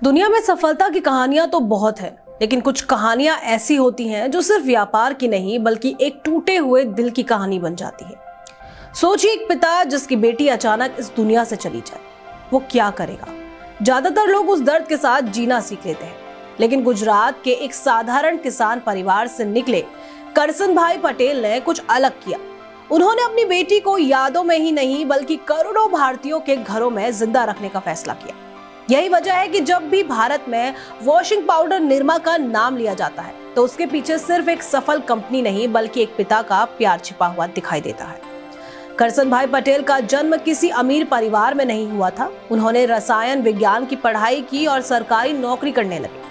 दुनिया में सफलता की कहानियां तो बहुत है, लेकिन कुछ कहानियां ऐसी होती हैं जो सिर्फ व्यापार की नहीं बल्कि एक टूटे हुए दिल की कहानी बन जाती है। सोचिए एक पिता जिसकी बेटी अचानक इस दुनिया से चली जाए, वो क्या करेगा। ज्यादातर लोग उस दर्द के साथ जीना सीख लेते हैं, लेकिन गुजरात के एक साधारण किसान परिवार से निकले करसन भाई पटेल ने कुछ अलग किया। उन्होंने अपनी बेटी को यादों में ही नहीं बल्कि करोड़ों भारतीयों के घरों में जिंदा रखने का फैसला किया। यही वजह है कि जब भी भारत में वॉशिंग पाउडर निरमा का नाम लिया जाता है तो उसके पीछे सिर्फ एक सफल कंपनी नहीं बल्कि एक पिता का प्यार छिपा हुआ दिखाई देता है। करसन भाई पटेल का जन्म किसी अमीर परिवार में नहीं हुआ था। उन्होंने रसायन विज्ञान की पढ़ाई की और सरकारी नौकरी करने लगे,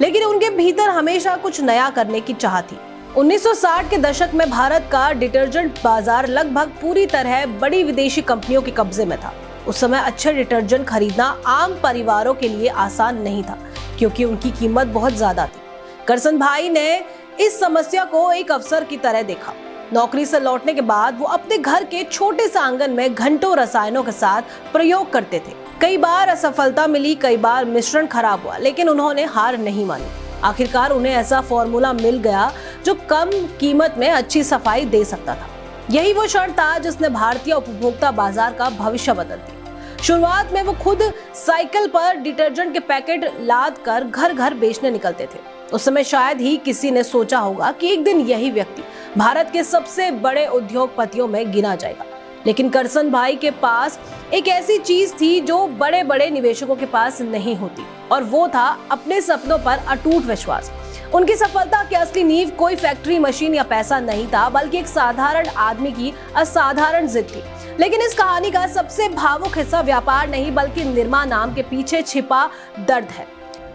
लेकिन उनके भीतर हमेशा कुछ नया करने की चाह थी। 1960 के दशक में भारत का डिटर्जेंट बाजार लगभग पूरी तरह बड़ी विदेशी कंपनियों के कब्जे में था। उस समय अच्छे डिटर्जेंट खरीदना आम परिवारों के लिए आसान नहीं था, क्योंकि उनकी कीमत बहुत ज्यादा थी। करसन भाई ने इस समस्या को एक अवसर की तरह देखा। नौकरी से लौटने के बाद वो अपने घर के छोटे से आंगन में घंटों रसायनों के साथ प्रयोग करते थे। कई बार असफलता मिली, कई बार मिश्रण खराब हुआ, लेकिन उन्होंने हार नहीं मानी। आखिरकार उन्हें ऐसा फॉर्मूला मिल गया जो कम कीमत में अच्छी सफाई दे सकता था। यही वो क्षण था जिसने भारतीय उपभोक्ता बाजार का भविष्य बदल दिया। शुरुआत में वो खुद साइकिल पर डिटर्जेंट के पैकेट लाद कर घर घर बेचने निकलते थे। उस समय शायद ही किसी ने सोचा होगा कि एक दिन यही व्यक्ति भारत के सबसे बड़े उद्योगपतियों में गिना जाएगा। लेकिन करसन भाई के पास एक ऐसी चीज थी जो बड़े बड़े निवेशकों के पास नहीं होती, और वो था अपने सपनों पर अटूट विश्वास। उनकी सफलता की असली नींव कोई फैक्ट्री, मशीन या पैसा नहीं था, बल्कि एक साधारण आदमी की असाधारण जिद थी। लेकिन इस कहानी का सबसे भावुक हिस्सा व्यापार नहीं बल्कि निरमा नाम के पीछे छिपा दर्द है।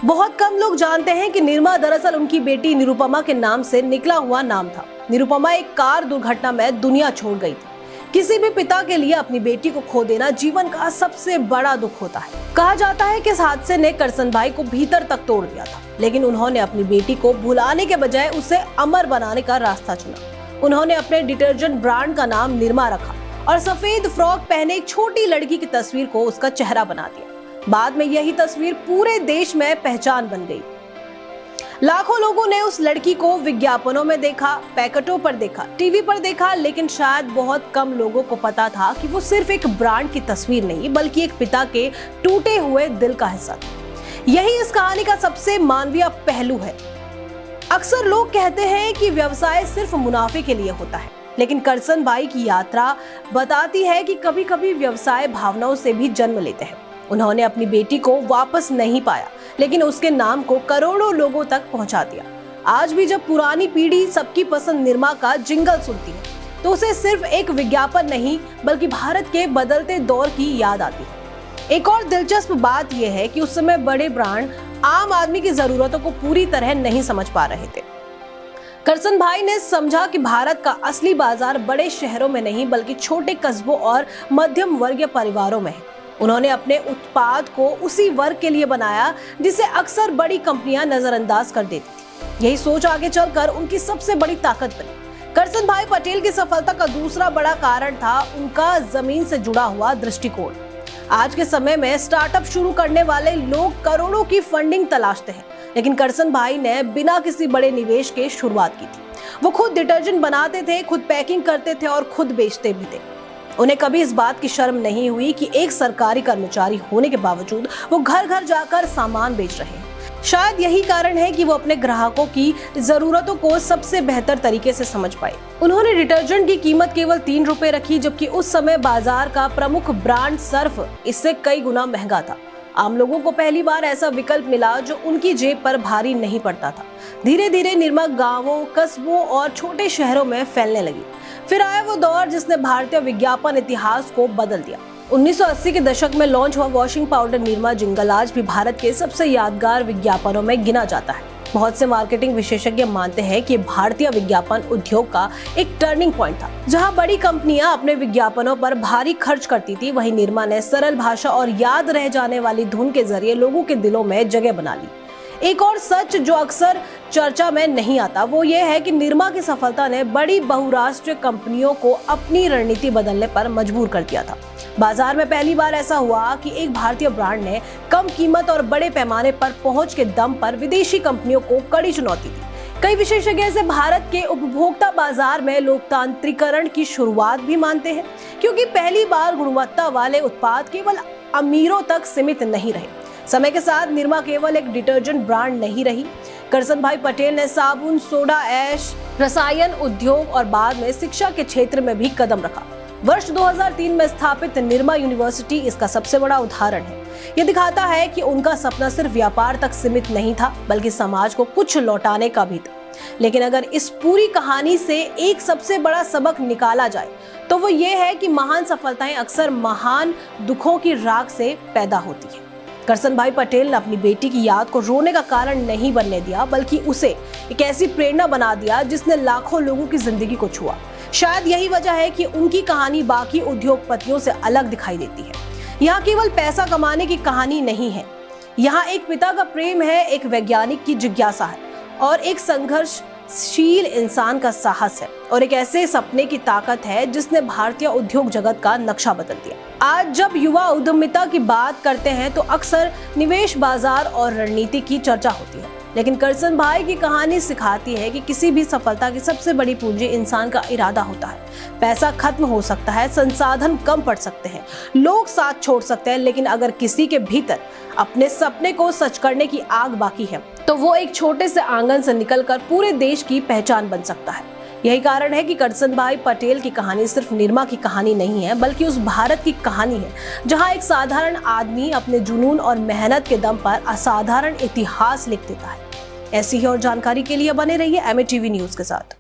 बहुत कम लोग जानते हैं कि निरमा दरअसल उनकी बेटी निरुपमा के नाम से निकला हुआ नाम था। निरुपमा एक कार दुर्घटना में दुनिया छोड़ गई थी। किसी भी पिता के लिए अपनी बेटी को खो देना जीवन का सबसे बड़ा दुख होता है। कहा जाता है कि इस हादसे ने करसन भाई को भीतर तक तोड़ दिया था, लेकिन उन्होंने अपनी बेटी को भुलाने के बजाय उसे अमर बनाने का रास्ता चुना। उन्होंने अपने डिटर्जेंट ब्रांड का नाम निरमा रखा और सफेद फ्रॉक पहने एक छोटी लड़की की तस्वीर को उसका चेहरा बना दिया। बाद में यही तस्वीर पूरे देश में पहचान बन गई। लाखों लोगों ने उस लड़की को विज्ञापनों में देखा, पैकेटों पर देखा, टीवी पर देखा, लेकिन शायद बहुत कम लोगों को पता था कि वो सिर्फ एक ब्रांड की तस्वीर नहीं बल्कि एक पिता के टूटे हुए दिल का हिस्सा था। यही इस कहानी का सबसे मानवीय पहलू है। अक्सर लोग कहते हैं कि व्यवसाय सिर्फ मुनाफे के लिए होता है, लेकिन करसन भाई की यात्रा बताती है कि कभी कभी व्यवसाय भावनाओं से भी जन्म लेते हैं। उन्होंने अपनी बेटी को वापस नहीं पाया, लेकिन उसके नाम को करोड़ों लोगों तक पहुंचा दिया। आज भी जब पुरानी पीढ़ी सबकी पसंद निरमा का जिंगल सुनती है तो उसे सिर्फ एक विज्ञापन नहीं बल्कि भारत के बदलते दौर की याद आती है। एक और दिलचस्प बात यह है कि उस समय बड़े ब्रांड आम आदमी की जरूरतों को पूरी तरह नहीं समझ पा रहे थे। करसन भाई ने समझा कि भारत का असली बाजार बड़े शहरों में नहीं बल्कि छोटे कस्बों और मध्यम वर्गीय परिवारों में है। उन्होंने अपने उत्पाद को उसी वर्ग के लिए बनाया जिसे अक्सर बड़ी कंपनियां नजरअंदाज कर देती थी। यही सोच आगे चलकर उनकी सबसे बड़ी ताकत बनी। करसन भाई पटेल की सफलता का दूसरा बड़ा कारण था उनका जमीन से जुड़ा हुआ दृष्टिकोण। आज के समय में स्टार्टअप शुरू करने वाले लोग करोड़ों की फंडिंग तलाशते हैं, लेकिन करसन भाई ने बिना किसी बड़े निवेश के शुरुआत की थी। वो खुद डिटर्जेंट बनाते थे, खुद पैकिंग करते थे और खुद बेचते भी थे। उन्हें कभी इस बात की शर्म नहीं हुई कि एक सरकारी कर्मचारी होने के बावजूद वो घर घर जाकर सामान बेच रहे हैं। शायद यही कारण है कि वो अपने ग्राहकों की जरूरतों को सबसे बेहतर तरीके से समझ पाए। उन्होंने डिटर्जेंट की कीमत केवल 3 रुपए रखी, जबकि उस समय बाजार का प्रमुख ब्रांड सर्फ इससे कई गुना महंगा था। आम लोगों को पहली बार ऐसा विकल्प मिला जो उनकी जेब पर भारी नहीं पड़ता था। धीरे धीरे निरमा गांवों, कस्बों और छोटे शहरों में फैलने लगी। फिर आया वो दौर जिसने भारतीय विज्ञापन इतिहास को बदल दिया। 1980 के दशक में लॉन्च हुआ वॉशिंग पाउडर निरमा जिंगल आज भी भारत के सबसे यादगार विज्ञापनों में गिना जाता है। बहुत से मार्केटिंग विशेषज्ञ मानते हैं कि भारतीय विज्ञापन उद्योग का एक टर्निंग पॉइंट था। जहां बड़ी कंपनियां अपने विज्ञापनों पर भारी खर्च करती थी, वहीं निरमा ने सरल भाषा और याद रह जाने वाली धुन के जरिए लोगों के दिलों में जगह बना ली। एक और सच जो अक्सर चर्चा में नहीं आता वो ये है कि निरमा की सफलता ने बड़ी बहुराष्ट्रीय कंपनियों को अपनी रणनीति बदलने पर मजबूर कर दिया था। बाजार में पहली बार ऐसा हुआ कि एक भारतीय ब्रांड ने कम कीमत और बड़े पैमाने पर पहुंच के दम पर विदेशी कंपनियों को कड़ी चुनौती दी। कई विशेषज्ञ इसे भारत के उपभोक्ता बाजार में लोकतांत्रिकरण की शुरुआत भी मानते हैं, क्योंकि पहली बार गुणवत्ता वाले उत्पाद केवल अमीरों तक सीमित नहीं रहे। समय के साथ निरमा केवल एक डिटर्जेंट ब्रांड नहीं रही। करसन भाई पटेल ने साबुन, सोडा ऐश, रसायन उद्योग और बाद में शिक्षा के क्षेत्र में भी कदम रखा। वर्ष 2003 में स्थापित निरमा यूनिवर्सिटी इसका सबसे बड़ा उदाहरण है। यह दिखाता है कि उनका सपना सिर्फ व्यापार तक सीमित नहीं था, बल्कि समाज को कुछ लौटाने का भी था। लेकिन अगर इस पूरी कहानी से एक सबसे बड़ा सबक निकाला जाए तो वो ये है कि महान सफलताएं अक्सर महान दुखों की राख से पैदा होती है। करसन भाई पटेल ने अपनी बेटी की याद को रोने का कारण नहीं बनने दिया, बल्कि उसे एक ऐसी प्रेरणा बना दिया जिसने लाखों लोगों की जिंदगी को छुआ। शायद यही वजह है कि उनकी कहानी बाकी उद्योगपतियों से अलग दिखाई देती है। यहाँ केवल पैसा कमाने की कहानी नहीं है, यहाँ एक पिता का प्रेम है, एक वैज्ञानिक की जिज्ञासा है और एक संघर्षशील इंसान का साहस है और एक ऐसे सपने की ताकत है जिसने भारतीय उद्योग जगत का नक्शा बदल दिया। आज जब युवा उद्यमिता की बात करते हैं तो अक्सर निवेश, बाजार और रणनीति की चर्चा होती है, लेकिन करसन भाई की कहानी सिखाती है कि किसी भी सफलता की सबसे बड़ी पूंजी इंसान का इरादा होता है। पैसा खत्म हो सकता है, संसाधन कम पड़ सकते हैं, लोग साथ छोड़ सकते हैं, लेकिन अगर किसी के भीतर अपने सपने को सच करने की आग बाकी है तो वो एक छोटे से आंगन से निकलकर पूरे देश की पहचान बन सकता है। यही कारण है कि करसन भाई पटेल की कहानी सिर्फ निरमा की कहानी नहीं है, बल्कि उस भारत की कहानी है जहां एक साधारण आदमी अपने जुनून और मेहनत के दम पर असाधारण इतिहास लिख देता है। ऐसी ही और जानकारी के लिए बने रहिए MATV न्यूज के साथ।